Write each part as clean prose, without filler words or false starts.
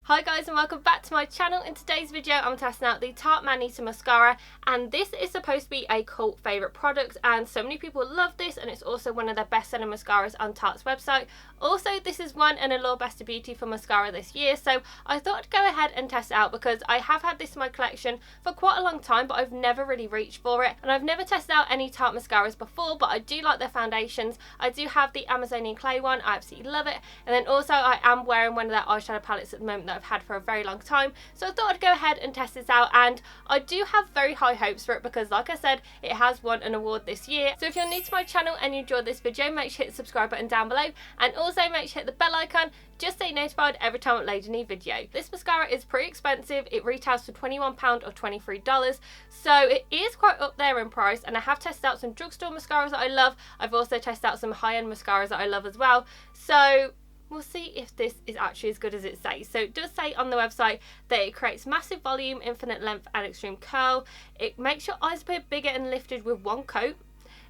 Hi guys and welcome back to my channel. In today's video I'm testing out the Tarte MANEATER mascara, and this is supposed to be a cult favourite product and so many people love this, and it's also one of their best selling mascaras on Tarte's website. Also, this is won an Allure Best of Beauty for mascara this year, so I thought I'd go ahead and test it out because I have had this in my collection for quite a long time but I've never really reached for it, and I've never tested out any Tarte mascaras before, but I do like their foundations. I do have the Amazonian clay one, I absolutely love it, and then also I am wearing one of their eyeshadow palettes at the moment that I've had for a very long time, so I thought I'd go ahead and test this out, and I do have very high hopes for it because like I said, it has won an award this year. So if you're new to my channel and you enjoyed this video, make sure to hit the subscribe button down below, and also make sure to hit the bell icon just so you're notified every time I upload a new video. This mascara is pretty expensive. It retails for £21 or $23, so it is quite up there in price, and I have tested out some drugstore mascaras that I love. I've also tested out some high-end mascaras that I love as well, so we'll see if this is actually as good as it says. So it does say on the website that it creates massive volume, infinite length and extreme curl. It makes your eyes appear bigger and lifted with one coat.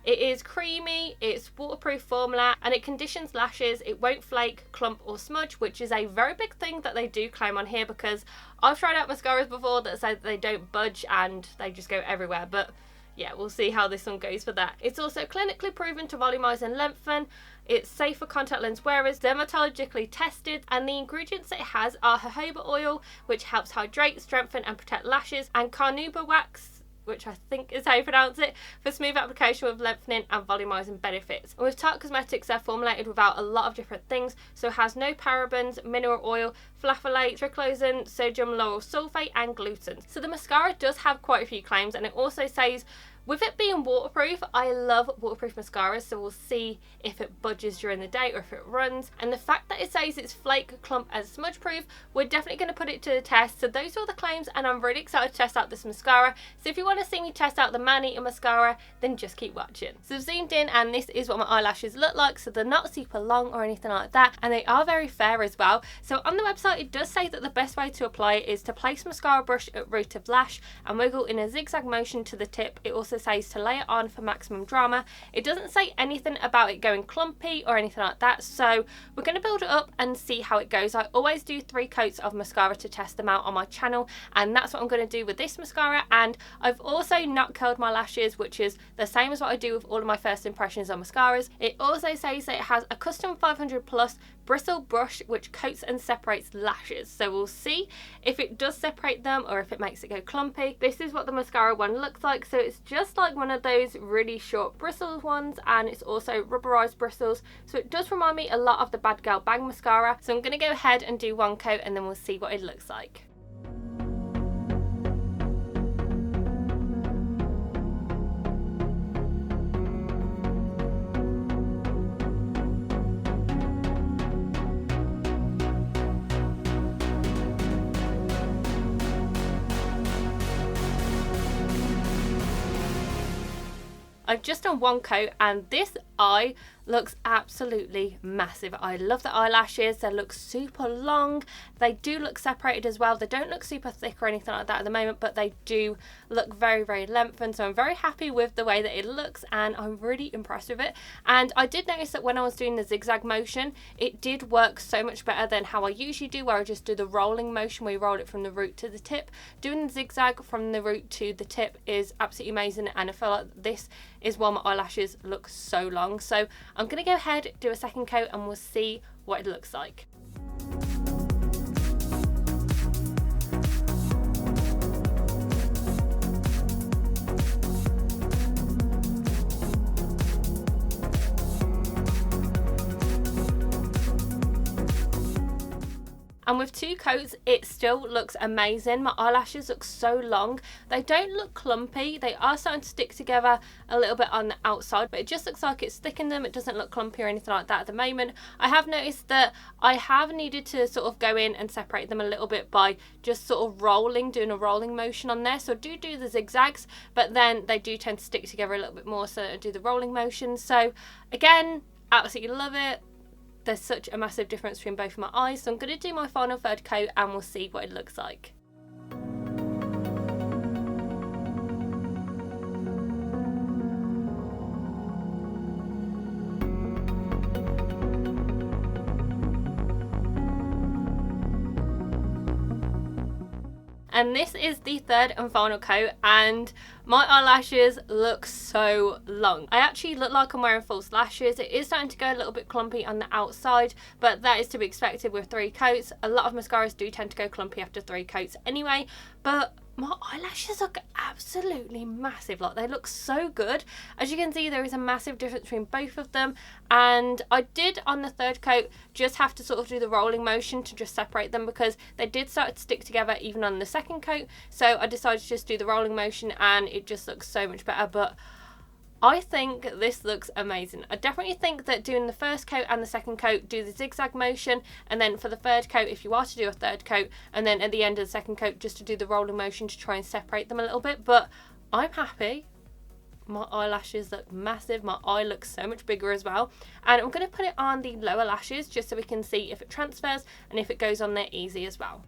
It is creamy, it's waterproof formula, and it conditions lashes. It won't flake, clump or smudge, which is a very big thing that they do claim on here, because I've tried out mascaras before that say that they don't budge and they just go everywhere, but yeah, we'll see how this one goes for that. It's also clinically proven to volumize and lengthen. It's safe for contact lens wearers, dermatologically tested, and the ingredients it has are jojoba oil, which helps hydrate, strengthen and protect lashes, and carnauba wax, which I think is how you pronounce it, for smooth application with lengthening and volumizing benefits. And with Tarte Cosmetics, they're formulated without a lot of different things, so it has no parabens, mineral oil, phthalate, triclosan, sodium lauryl sulfate and gluten. So the mascara does have quite a few claims, and it also says, with it being waterproof, I love waterproof mascaras, so we'll see if it budges during the day or if it runs. And the fact that it says it's flake, clump and smudge proof, we're definitely going to put it to the test. So those are all the claims, and I'm really excited to test out this mascara. So if you want to see me test out the MANEATER mascara, then just keep watching. So I've zoomed in and this is what my eyelashes look like. So they're not super long or anything like that, and they are very fair as well. So on the website it does say that the best way to apply it is to place mascara brush at root of lash and wiggle in a zigzag motion to the tip. It also says to lay it on for maximum drama. It doesn't say anything about it going clumpy or anything like that, so we're going to build it up and see how it goes. I always do 3 coats of mascara to test them out on my channel, and that's what I'm going to do with this mascara. And I've also not curled my lashes, which is the same as what I do with all of my first impressions on mascaras. It also says that it has a custom 500 plus bristle brush which coats and separates lashes, so we'll see if it does separate them or if it makes it go clumpy. This is what the mascara one looks like, so it's just like one of those really short bristles ones, and it's also rubberized bristles, so it does remind me a lot of the Bad Girl Bang mascara. So I'm going to go ahead and do 1 coat and then we'll see what it looks like. I've just done 1 coat and this eye looks absolutely massive. I love the eyelashes. They look super long. They do look separated as well. They don't look super thick or anything like that at the moment, but they do look very, very lengthened. So I'm very happy with the way that it looks, and I'm really impressed with it. And I did notice that when I was doing the zigzag motion, it did work so much better than how I usually do, where I just do the rolling motion where you roll it from the root to the tip. Doing the zigzag from the root to the tip is absolutely amazing, and I feel like this is why my eyelashes look so long. So I'm going to go ahead, do a 2nd coat, and we'll see what it looks like. And with 2 coats, it still looks amazing. My eyelashes look so long. They don't look clumpy. They are starting to stick together a little bit on the outside, but it just looks like it's thickened them. It doesn't look clumpy or anything like that at the moment. I have noticed that I have needed to sort of go in and separate them a little bit by just sort of rolling, doing a rolling motion on there. So I do the zigzags, but then they do tend to stick together a little bit more, so I do the rolling motion. So again, absolutely love it. There's such a massive difference between both of my eyes, so I'm going to do my final 3rd coat and we'll see what it looks like. and this is the third and final coat, and my eyelashes look so long. I actually look like I'm wearing false lashes. It is starting to go a little bit clumpy on the outside, but that is to be expected with 3 coats. A lot of mascaras do tend to go clumpy after 3 coats anyway, but my eyelashes look absolutely massive. Like, they look so good. As you can see, there is a massive difference between both of them, and I did on the third coat just have to sort of do the rolling motion to just separate them because they did start to stick together even on the second coat. So I decided to just do the rolling motion and it just looks so much better. But I think this looks amazing. I definitely think that doing the first coat and the second coat, do the zigzag motion, and then for the third coat, if you are to do a third coat, and then at the end of the second coat just to do the rolling motion to try and separate them a little bit. But I'm happy. My eyelashes look massive. My eye looks so much bigger as well. And I'm going to put it on the lower lashes just so we can see if it transfers and if it goes on there easy as well.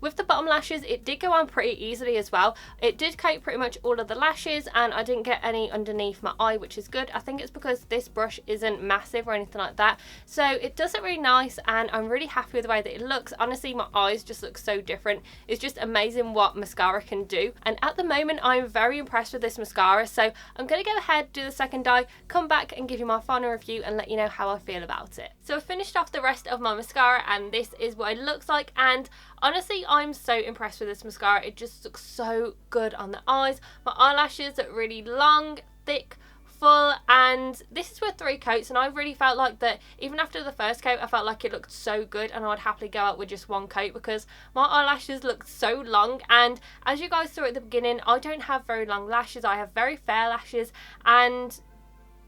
With the bottom lashes, it did go on pretty easily as well. It did coat pretty much all of the lashes and I didn't get any underneath my eye, which is good. I think it's because this brush isn't massive or anything like that. So it does look really nice and I'm really happy with the way that it looks. Honestly, my eyes just look so different. It's just amazing what mascara can do. And at the moment, I'm very impressed with this mascara. So I'm going to go ahead, do the second eye, come back and give you my final review and let you know how I feel about it. So I finished off the rest of my mascara and this is what it looks like. And honestly, I'm so impressed with this mascara. It just looks so good on the eyes. My eyelashes are really long, thick, full, and this is with 3 coats and I really felt like that even after the first coat I felt like it looked so good and I'd happily go out with just 1 coat because my eyelashes looked so long. And as you guys saw at the beginning, I don't have very long lashes. I have very fair lashes and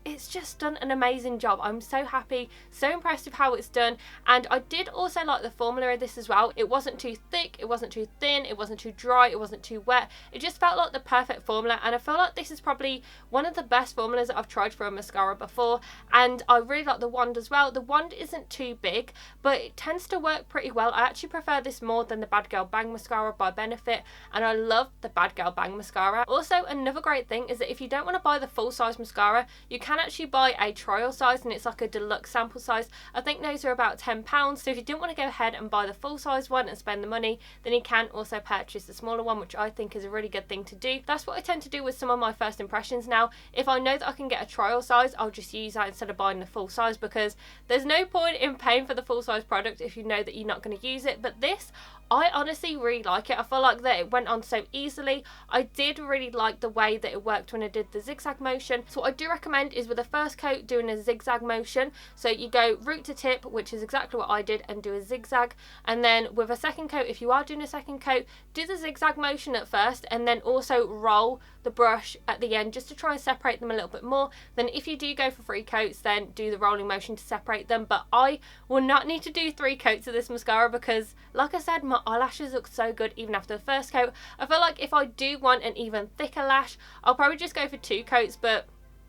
it's just done an amazing job. I'm so happy, so impressed with how it's done. And I did also like the formula of this as well. It wasn't too thick, it wasn't too thin, it wasn't too dry, it wasn't too wet. It just felt like the perfect formula and I feel like this is probably one of the best formulas that I've tried for a mascara before. And I really like the wand as well. The wand isn't too big but it tends to work pretty well. I actually prefer this more than the Bad Girl Bang mascara by Benefit, and I love the Bad Girl Bang mascara. Also, another great thing is that if you don't want to buy the full size mascara, you can actually buy a trial size and it's like a deluxe sample size. I think those are about £10. So if you didn't want to go ahead and buy the full size one and spend the money, then you can also purchase the smaller one, which I think is a really good thing to do. That's what I tend to do with some of my first impressions now. If I know that I can get a trial size, I'll just use that instead of buying the full size because there's no point in paying for the full size product if you know that you're not going to use it. But this, I honestly really like it. I feel like that it went on so easily. I did really like the way that it worked when I did the zigzag motion. So what I do recommend is with the first coat doing a zigzag motion. So you go root to tip, which is exactly what I did, and do a zigzag. And then with a second coat, if you are doing a second coat, do the zigzag motion at first and then also roll the brush at the end just to try and separate them a little bit more. Then if you do go for 3 coats, then do the rolling motion to separate them. But I will not need to do 3 coats of this mascara because, like I said, my eyelashes look so good even after the first coat. I feel like if I do want an even thicker lash, I'll probably just go for 2 coats, but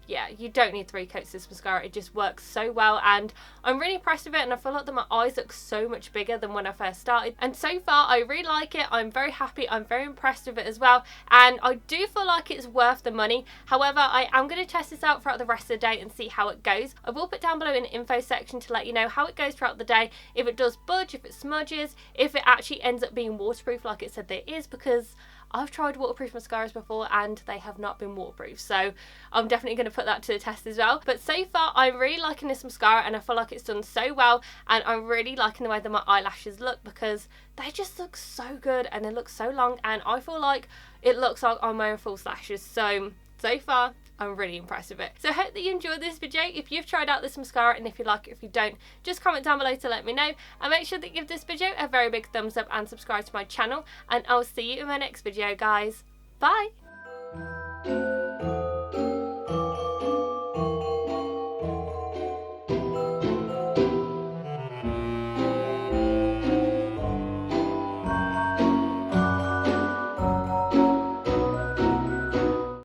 yeah, you don't need 3 coats of this mascara. It just works so well and I'm really impressed with it, and I feel like that my eyes look so much bigger than when I first started. And so far I really like it. I'm very happy. I'm very impressed with it as well, and I do feel like it's worth the money. However, I am going to test this out throughout the rest of the day and see how it goes. I will put down below in the info section to let you know how it goes throughout the day, if it does budge, if it smudges, if it actually ends up being waterproof like it said that it is, because I've tried waterproof mascaras before and they have not been waterproof, so I'm definitely going to put that to the test as well. But so far I'm really liking this mascara and I feel like it's done so well, and I'm really liking the way that my eyelashes look because they just look so good and they look so long, and I feel like it looks like I'm wearing false lashes. So far I'm really impressed with it. So I hope that you enjoyed this video. If you've tried out this mascara, and if you like it, if you don't, just comment down below to let me know, and make sure that you give this video a very big thumbs up and subscribe to my channel, and I'll see you in my next video, guys. Bye.